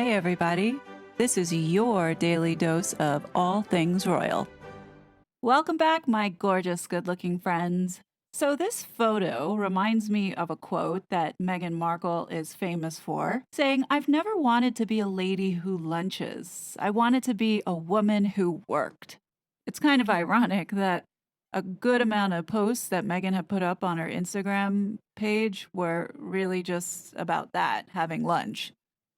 Hey everybody, this is your daily dose of all things royal. Welcome back, my gorgeous, good-looking friends. So this photo reminds me of a quote that Meghan Markle is famous for, saying, "I've never wanted to be a lady who lunches. I wanted to be a woman who worked." It's kind of ironic that a good amount of posts that Meghan had put up on her Instagram page were really just about that, having lunch.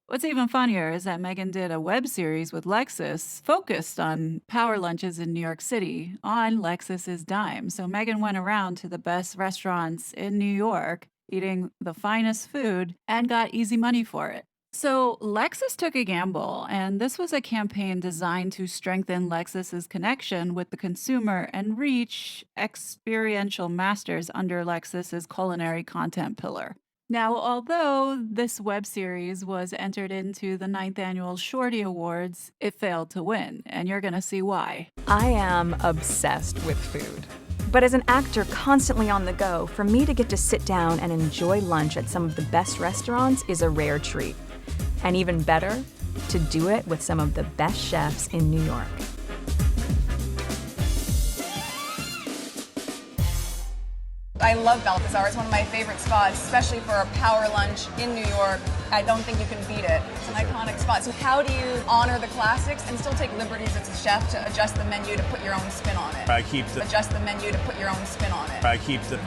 What's even funnier is that Meghan did a web series with Lexus focused on power lunches in New York City on Lexus's dime. So Meghan went around to the best restaurants in New York, eating the finest food, and got easy money for it. So Lexus took a gamble, and this was a campaign designed to strengthen Lexus's connection with the consumer and reach experiential masters under Lexus's culinary content pillar. Now, although this web series was entered into the 9th annual Shorty Awards, it failed to win, and you're going to see why. I am obsessed with food. But as an actor constantly on the go, for me to get to sit down and enjoy lunch at some of the best restaurants is a rare treat. And even better, to do it with some of the best chefs in New York. I love Balthazar. It's one of my favorite spots, especially for a power lunch in New York. I don't think you can beat it. It's an iconic spot. So how do you honor the classics and still take liberties as a chef to adjust the menu to put your own spin on it? Adjust the menu to put your own spin on it.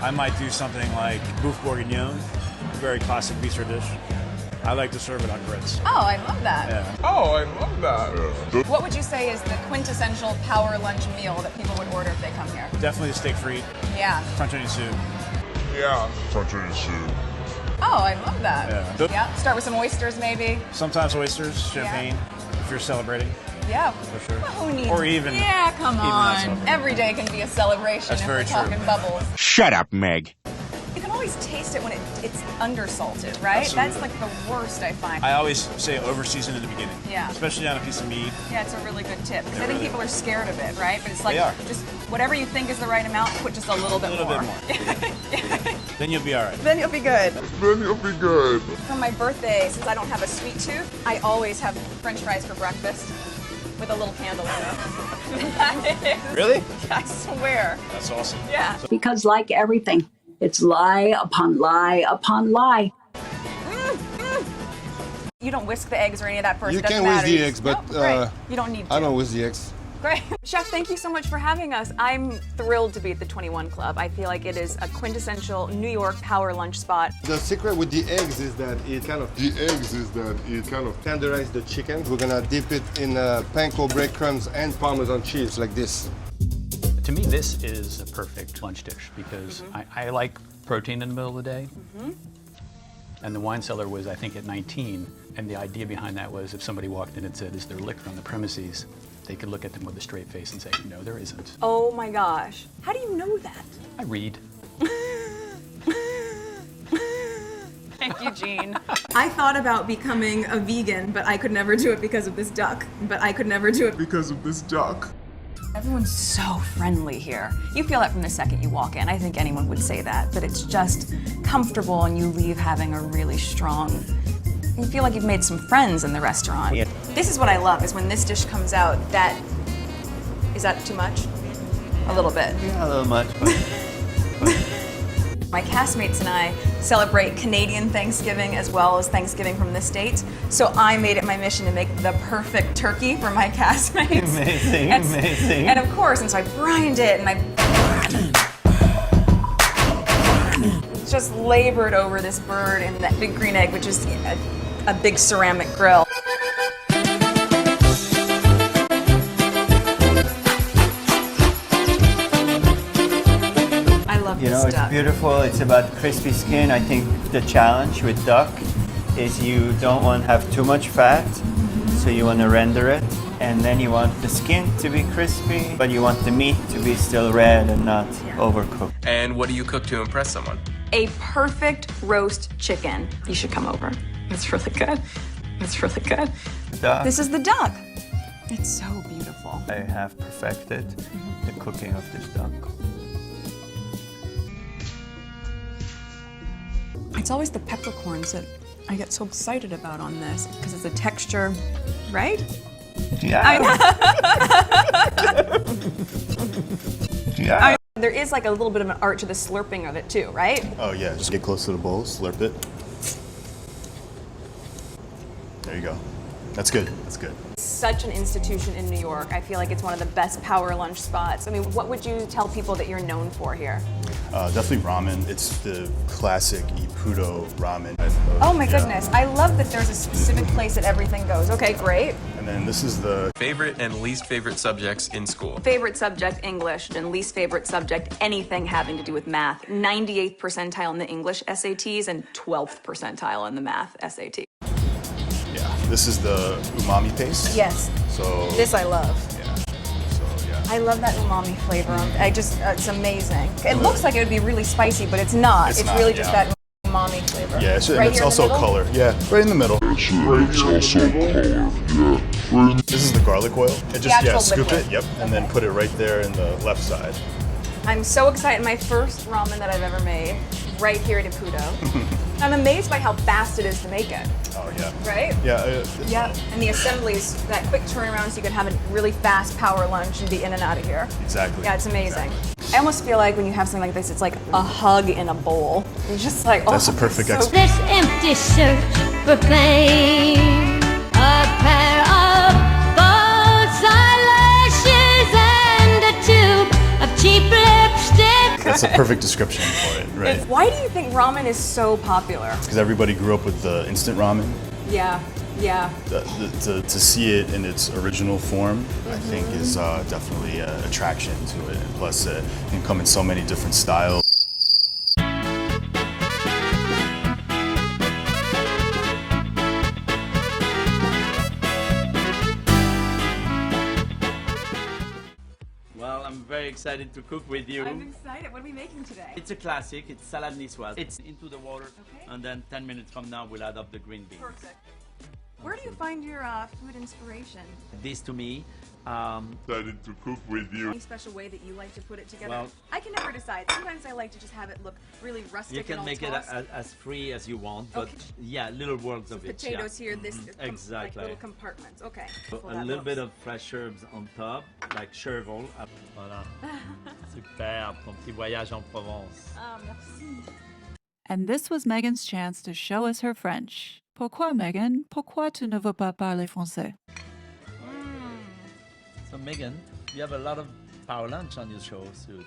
I might do something like boeuf bourguignon, a very classic bistro dish. I like to serve it on grits. Oh, I love that. Yeah. Oh, I love that. What would you say is the quintessential power lunch meal that people would order if they come here? Definitely the steak frite. Yeah. Crunch onion soup. Yeah. Oh, I love that. Yeah. Yeah. Start with some oysters, maybe. Sometimes oysters, champagne, if you're celebrating. Yeah. For sure. Well, who needs? Or even. Yeah, come even on. Every day can be a celebration. That's if very we're talking true. bubbles. Shut up, Meg. You can always taste it when it's undersalted, right? Absolutely. That's like the worst I find. I always say over-season in the beginning. Yeah. Especially on a piece of meat. Yeah, it's a really good tip. Because It I think really people are scared of it, right? But it's like, They are. just whatever you think is the right amount, put just a little bit more. Then you'll be all right. Then you'll be good. Then you'll be good. For my birthday, since I don't have a sweet tooth, I always have French fries for breakfast with a little candle in it. Really? I swear. That's awesome. Yeah. Because like everything, it's lie upon lie upon lie. You don't whisk the eggs or any of that first. You It doesn't can whisk matter. the You eggs, just- but no, great. You don't need to. I don't whisk the eggs. Great. Chef, thank you so much for having us. I'm thrilled to be at the 21 Club. I feel like it is a quintessential New York power lunch spot. The secret with the eggs is that it kind of tenderize the chicken. We're gonna dip it in panko breadcrumbs and Parmesan cheese like this. To me, this is a perfect lunch dish because I like protein in the middle of the day. And the wine cellar was, I think, at 19. And the idea behind that was if somebody walked in and said, "Is there liquor on the premises?" they could look at them with a straight face and say, "No, there isn't." Oh my gosh. How do you know that? I read. Thank you, Jean. I thought about becoming a vegan, but I could never do it because of this duck. Everyone's so friendly here. You feel that from the second you walk in. I think anyone would say that, but it's just comfortable and you leave having a really strong, you feel like you've made some friends in the restaurant. Yeah. This is what I love, is when this dish comes out, is that too much? A little bit. Yeah, a little much. My castmates and I celebrate Canadian Thanksgiving as well as Thanksgiving from the States. So I made it my mission to make the perfect turkey for my castmates. Amazing, and, amazing. And of course, and so I brined it and I just labored over this bird in that big green egg, which is a big ceramic grill. You know, it's beautiful. It's about crispy skin. I think the challenge with duck is you don't want to have too much fat, so you want to render it, and then you want the skin to be crispy, but you want the meat to be still red and not overcooked. And what do you cook to impress someone? A perfect roast chicken. You should come over. It's really good. It's really good. Duck. This is the duck. It's so beautiful. I have perfected the cooking of this duck. It's always the peppercorns that I get so excited about on this because it's a texture, right? Yeah. Yeah. There is like a little bit of an art to the slurping of it too, right? Oh yeah, just get close to the bowl, slurp it. There you go. That's good. That's good. Such an institution in New York. I feel like it's one of the best power lunch spots. I mean, what would you tell people that you're known for here? Definitely ramen. It's the classic Ippudo ramen. Oh my goodness. I love that there's a specific place that everything goes. Okay, great. And then this is the Favorite and least favorite subjects in school. Favorite subject, English, and least favorite subject, anything having to do with math. 98th percentile in the English SATs and 12th percentile in the math SAT. this is the umami paste. Yes. So This I love. yeah. So yeah. I love that umami flavor. It's amazing. It looks like it would be really spicy, but it's not. It's not, really just yeah. that umami flavor. Yeah, it's, and Right it's here in the also middle? color. Yeah, right in the middle. It's also color. Yeah. This is the garlic oil. And just actual scoop liquid. it. Yep, and then put it right there in the left side. I'm so excited. My first ramen that I've ever made, right here at Ippudo. I'm amazed by how fast it is to make it. Oh yeah. Right? Yeah. Yeah. And the assemblies, that quick turnaround so you can have a really fast power lunch and be in and out of here. Exactly. Yeah, it's amazing. Exactly. I almost feel like when you have something like this, it's like a hug in a bowl. You're just like, oh, That's a perfect so explanation. This empty search for fame, a pair of false eyelashes and a tube of cheap lipstick. That's a perfect description for it, right? Why do you think ramen is so popular? Because everybody grew up with the instant ramen. Yeah, yeah. To see it in its original form, I think is definitely an attraction to it. And plus, it can come in so many different styles. Well, I'm very excited to cook with you. I'm excited. What are we making today? It's a classic. It's salad niçoise. It's into the water, and then 10 minutes from now, we'll add up the green beans. Perfect. Where do you find your food inspiration? This to me, Excited to cook with you. Any special way that you like to put it together? Well- I can never decide. Sometimes I like to just have it look really rustic you can and all make it tossed. as free as you want, but Okay. yeah, little worlds of it. Potatoes yeah. here, this like Exactly. little compartments. Okay. A little bit of fresh herbs on top, like chervil. Voilà. Super, ton petit voyage en Provence. Ah, merci. And this was Megan's chance to show us her French. Pourquoi, Megan? Pourquoi tu ne veux pas parler français? So Megan, you have a lot of power lunch on your show suit.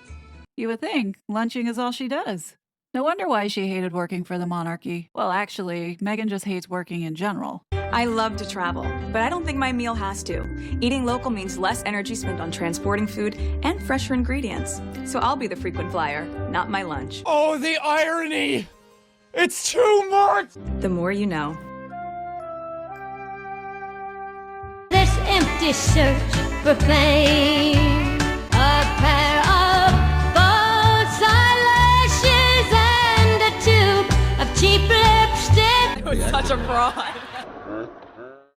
You would think lunching is all she does. No wonder why she hated working for the monarchy. Well, actually, Megan just hates working in general. I love to travel, but I don't think my meal has to. Eating local means less energy spent on transporting food and fresher ingredients. So I'll be the frequent flyer, not my lunch. Oh, the irony! It's too much! The more you know. This empty search for fame, a pair of false eyelashes and a tube of cheap lipstick. It was such a fraud.